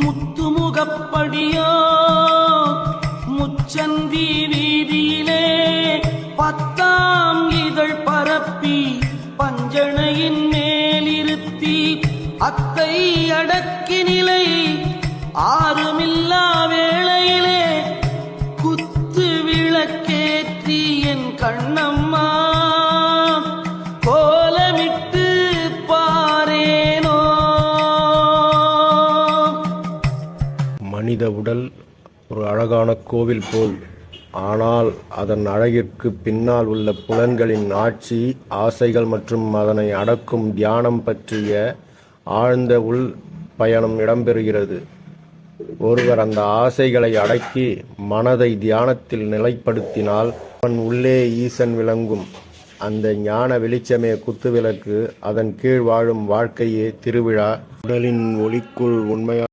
முத்துமுகப்படியோ முச்சந்தி வீதியிலே பத்தாம் இதழ் பரப்பி பஞ்சணையின் மேலிருத்தி அத்தை அடக்கி நிலை ஆறுமில்லா வேளையிலே குத்து விளக்கேற்றி என் கண்ணம்மா கோலமிட்டு பாரேனோ. மனித உடல் ஒரு அழகான கோவில் போல், ஆனால் அதன் அழகிற்கு பின்னால் உள்ள புலன்களின் ஆட்சி, ஆசைகள் மற்றும் அதனை அடக்கும் தியானம் பற்றிய ஆழ்ந்த உள் பயணம் இடம்பெறுகிறது. ஒருவர் அந்த ஆசைகளை அடக்கி மனதை தியானத்தில் நிலைப்படுத்தினால் அவன் உள்ளே ஈசன் விளங்கும். அந்த ஞான வெளிச்சமே குத்துவிளக்கு, அதன் கீழ் வாழும் வாழ்க்கையே திருவிழா. உடலின் ஒளிக்குள் உண்மையான